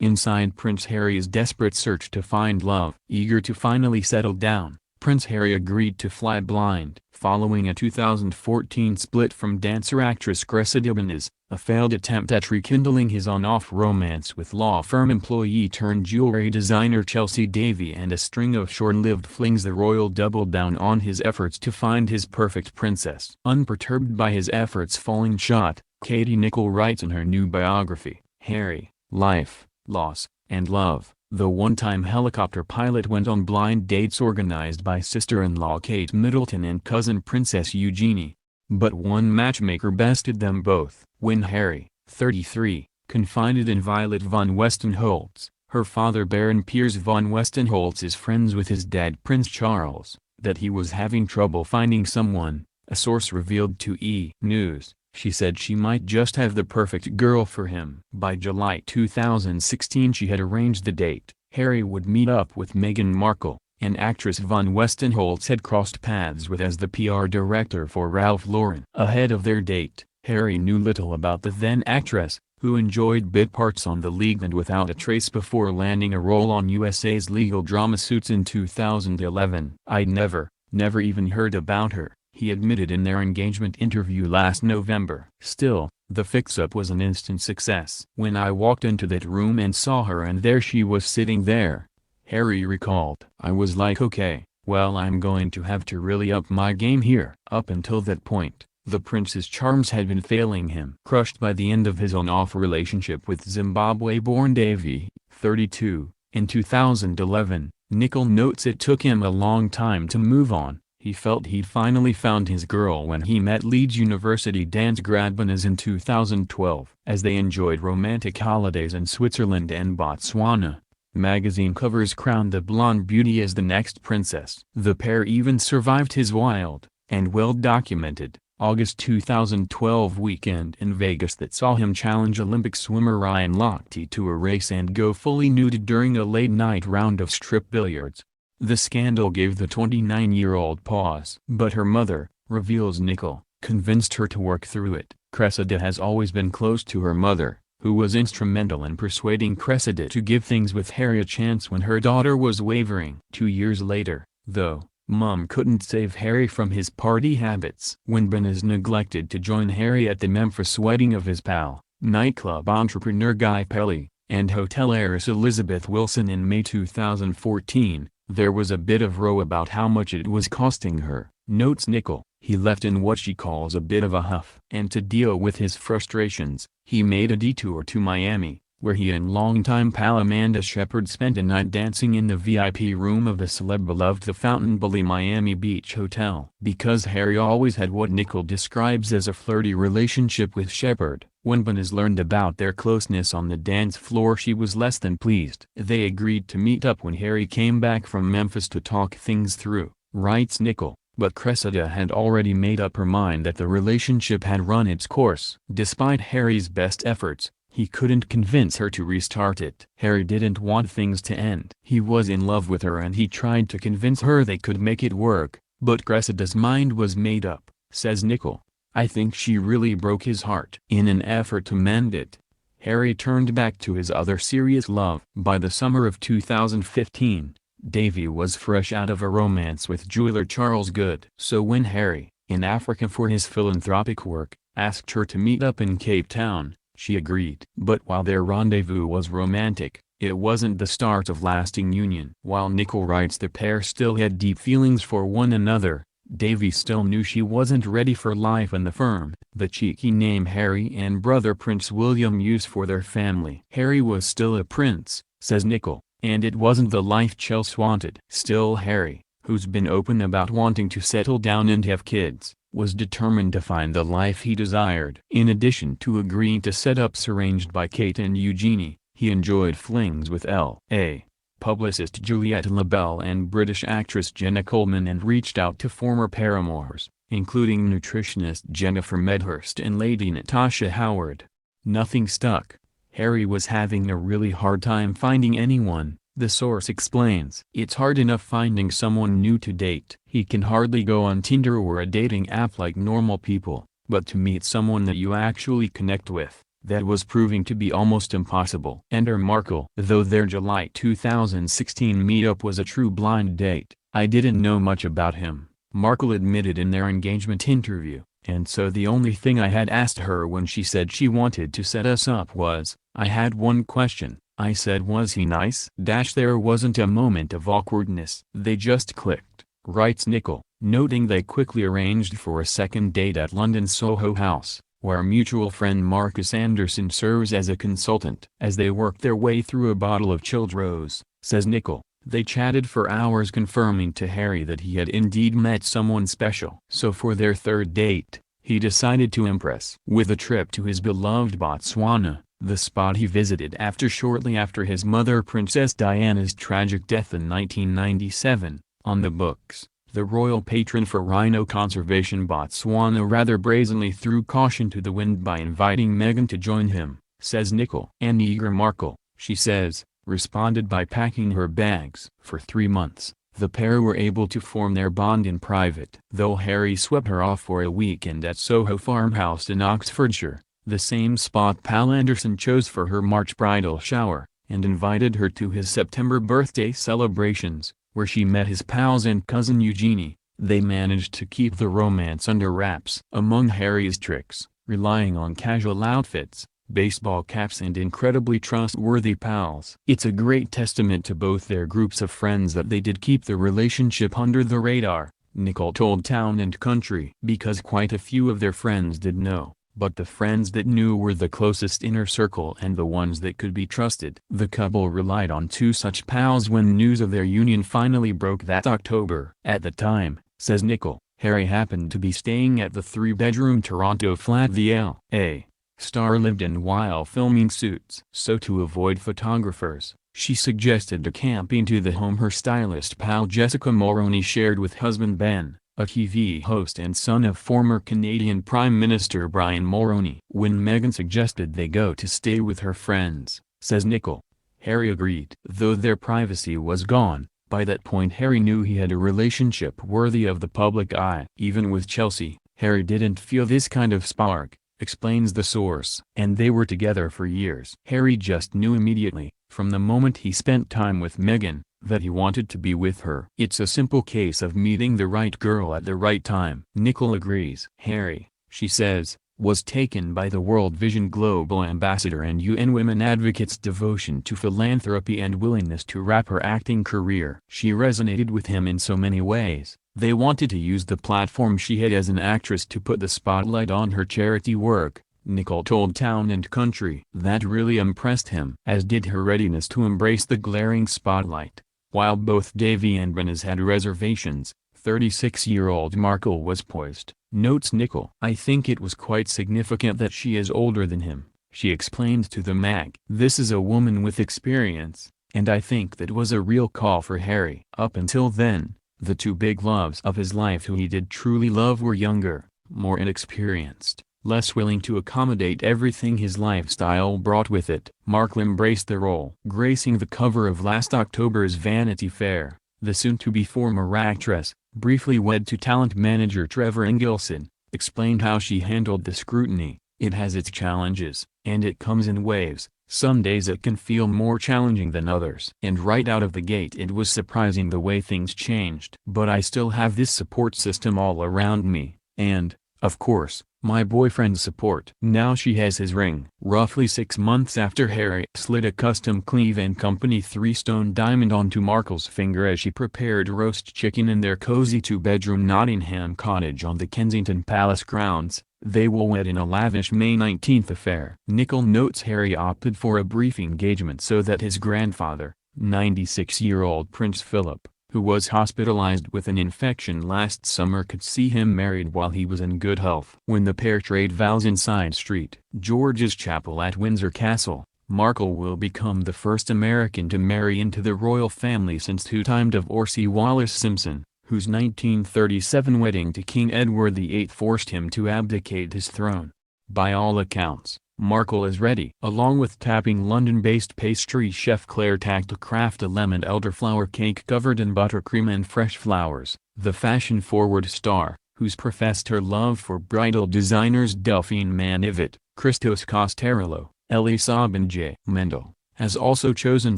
Inside Prince Harry's desperate search to find love. Eager to finally settle down, Prince Harry agreed to fly blind. Following a 2014 split from dancer-actress Cressida Benez, a failed attempt at rekindling his on-off romance with law firm employee-turned-jewelry designer Chelsea Davy and a string of short-lived flings, the royal doubled down on his efforts to find his perfect princess. Unperturbed by his efforts falling short, Katie Nicholl writes in her new biography, "Harry, Life, Loss, and Love." The one-time helicopter pilot went on blind dates organized by sister-in-law Kate Middleton and cousin Princess Eugenie. But one matchmaker bested them both. When Harry, 33, confided in Violet von Westenholz, her father Baron Piers von Westenholz is friends with his dad Prince Charles, that he was having trouble finding someone, a source revealed to E! News. She said she might just have the perfect girl for him. By July 2016 she had arranged the date. Harry would meet up with Meghan Markle, an actress von Westenholz had crossed paths with as the PR director for Ralph Lauren. Ahead of their date, Harry knew little about the then actress, who enjoyed bit parts on The League and Without a Trace before landing a role on USA's legal drama Suits in 2011. "I'd never even heard about her," he admitted in their engagement interview last November. Still, the fix-up was an instant success. "When I walked into that room and saw her and there she was sitting there," Harry recalled, "I was like, okay, well, I'm going to have to really up my game here." Up until that point, the prince's charms had been failing him. Crushed by the end of his on-off relationship with Zimbabwe-born Davy, 32, in 2011, Nicholl notes it took him a long time to move on. He felt he'd finally found his girl when he met Leeds University dance grad Benez in 2012. As they enjoyed romantic holidays in Switzerland and Botswana, magazine covers crowned the blonde beauty as the next princess. The pair even survived his wild, and well-documented, August 2012 weekend in Vegas that saw him challenge Olympic swimmer Ryan Lochte to a race and go fully nude during a late-night round of strip billiards. The scandal gave the 29-year-old pause. But her mother, reveals Nicholl, convinced her to work through it. Cressida has always been close to her mother, who was instrumental in persuading Cressida to give things with Harry a chance when her daughter was wavering. 2 years later, though, Mom couldn't save Harry from his party habits. When Benez neglected to join Harry at the Memphis wedding of his pal, nightclub entrepreneur Guy Pelly, and hotel heiress Elizabeth Wilson in May 2014, there was a bit of row about how much it was costing her. Notes Nicholl, he left in what she calls a bit of a huff. And to deal with his frustrations, he made a detour to Miami, where he and longtime pal Amanda Shepard spent a night dancing in the VIP room of the celeb-beloved The Fontainebleau Miami Beach Hotel. Because Harry always had what Nicholl describes as a flirty relationship with Shepard, when Benez learned about their closeness on the dance floor she was less than pleased. They agreed to meet up when Harry came back from Memphis to talk things through, writes Nicholl. But Cressida had already made up her mind that the relationship had run its course. Despite Harry's best efforts, he couldn't convince her to restart it. Harry didn't want things to end. He was in love with her and he tried to convince her they could make it work, but Cressida's mind was made up, says Nicholl. I think she really broke his heart. In an effort to mend it, Harry turned back to his other serious love. By the summer of 2015, Davy was fresh out of a romance with jeweler Charles Good. So when Harry, in Africa for his philanthropic work, asked her to meet up in Cape Town, she agreed. But while their rendezvous was romantic, it wasn't the start of lasting union. While Nicholl writes the pair still had deep feelings for one another, Davy still knew she wasn't ready for life in the firm. The cheeky name Harry and brother Prince William used for their family. Harry was still a prince, says Nicholl, and it wasn't the life Chelsea wanted. Still Harry, who's been open about wanting to settle down and have kids, was determined to find the life he desired. In addition to agreeing to setups arranged by Kate and Eugenie, he enjoyed flings with L.A. publicist Juliette LaBelle and British actress Jenna Coleman and reached out to former paramours, including nutritionist Jennifer Medhurst and Lady Natasha Howard. Nothing stuck. Harry was having a really hard time finding anyone, the source explains. It's hard enough finding someone new to date. He can hardly go on Tinder or a dating app like normal people, but to meet someone that you actually connect with, that was proving to be almost impossible. Enter Markle. Though their July 2016 meetup was a true blind date, I didn't know much about him, Markle admitted in their engagement interview, and so the only thing I had asked her when she said she wanted to set us up was, I had one question. I said, was he nice? There wasn't a moment of awkwardness. They just clicked, writes Nicole, noting they quickly arranged for a second date at London's Soho House, where mutual friend Marcus Anderson serves as a consultant. As they worked their way through a bottle of chilled rose, says Nicole, they chatted for hours, confirming to Harry that he had indeed met someone special. So for their third date, he decided to impress with a trip to his beloved Botswana, the spot he visited shortly after his mother Princess Diana's tragic death in 1997. On the books, the royal patron for rhino conservation Botswana rather brazenly threw caution to the wind by inviting Meghan to join him, says Nicole. An eager Markle, she says, responded by packing her bags. For 3 months, the pair were able to form their bond in private. Though Harry swept her off for a weekend at Soho Farmhouse in Oxfordshire, the same spot Pal Anderson chose for her March bridal shower, and invited her to his September birthday celebrations, where she met his pals and cousin Eugenie, they managed to keep the romance under wraps. Among Harry's tricks, relying on casual outfits, baseball caps and incredibly trustworthy pals. It's a great testament to both their groups of friends that they did keep the relationship under the radar, Nicole told Town and Country. Because quite a few of their friends did know, but the friends that knew were the closest inner circle and the ones that could be trusted. The couple relied on 2 such pals when news of their union finally broke that October. At the time, says Nicole, Harry happened to be staying at the 3-bedroom Toronto flat the L.A. star lived in while filming Suits. So to avoid photographers, she suggested a camping to the home her stylist pal Jessica Mulroney shared with husband Ben, a TV host and son of former Canadian Prime Minister Brian Mulroney. When Meghan suggested they go to stay with her friends, says Nicole, Harry agreed. Though their privacy was gone, by that point Harry knew he had a relationship worthy of the public eye. Even with Chelsea, Harry didn't feel this kind of spark, explains the source. And they were together for years. Harry just knew immediately, from the moment he spent time with Meghan, that he wanted to be with her. It's a simple case of meeting the right girl at the right time. Nicole agrees. Harry, she says, was taken by the World Vision Global Ambassador and UN Women Advocates' devotion to philanthropy and willingness to wrap her acting career. She resonated with him in so many ways. They wanted to use the platform she had as an actress to put the spotlight on her charity work, Nicole told Town and Country. That really impressed him, as did her readiness to embrace the glaring spotlight. While both Davy and Berners had reservations, 36-year-old Markle was poised, notes Nicole. I think it was quite significant that she is older than him, she explained to the mag. This is a woman with experience, and I think that was a real call for Harry. Up until then, the 2 big loves of his life who he did truly love were younger, more inexperienced, less willing to accommodate everything his lifestyle brought with it. Markle embraced the role. Gracing the cover of last October's Vanity Fair, the soon-to-be former actress, briefly wed to talent manager Trevor Engelson, explained how she handled the scrutiny. It has its challenges, and it comes in waves. Some days it can feel more challenging than others. And right out of the gate it was surprising the way things changed. But I still have this support system all around me, and, of course, my boyfriend's support. Now she has his ring. Roughly 6 months after Harry slid a custom Cleve & Company 3-stone diamond onto Markle's finger as she prepared roast chicken in their cozy 2-bedroom Nottingham cottage on the Kensington Palace grounds, they will wed in a lavish May 19th affair. Nicole notes Harry opted for a brief engagement so that his grandfather, 96-year-old Prince Philip, who was hospitalized with an infection last summer, could see him married while he was in good health. When the pair trade vows inside St. George's Chapel at Windsor Castle, Markle will become the first American to marry into the royal family since 2-time divorcee Wallis Simpson, whose 1937 wedding to King Edward VIII forced him to abdicate his throne. By all accounts, Markle is ready. Along with tapping London-based pastry chef Claire Tack to craft a lemon elderflower cake covered in buttercream and fresh flowers, the fashion-forward star, who's professed her love for bridal designers Delphine Manivet, Christos Costarello, Elisabeth J. Mendel, has also chosen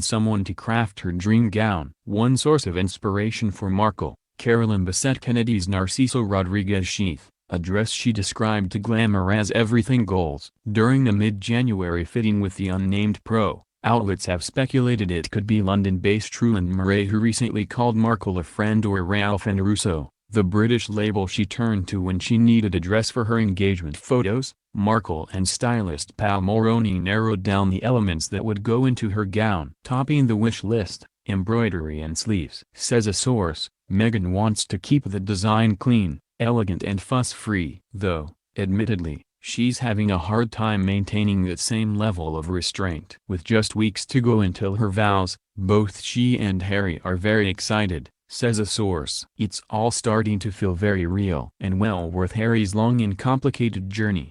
someone to craft her dream gown. One source of inspiration for Markle, Carolyn Bessette Kennedy's Narciso Rodriguez sheath, a dress she described to Glamour as everything goals. During the mid-January fitting with the unnamed pro, outlets have speculated it could be London-based Truland Murray, who recently called Markle a friend, or Ralph and Russo, the British label she turned to when she needed a dress for her engagement photos. Markle and stylist Pal Moroni narrowed down the elements that would go into her gown. Topping the wish list, embroidery and sleeves. Says a source, Meghan wants to keep the design clean, elegant and fuss-free. Though, admittedly, she's having a hard time maintaining that same level of restraint. With just weeks to go until her vows, both she and Harry are very excited, says a source. It's all starting to feel very real and well worth Harry's long and complicated journey.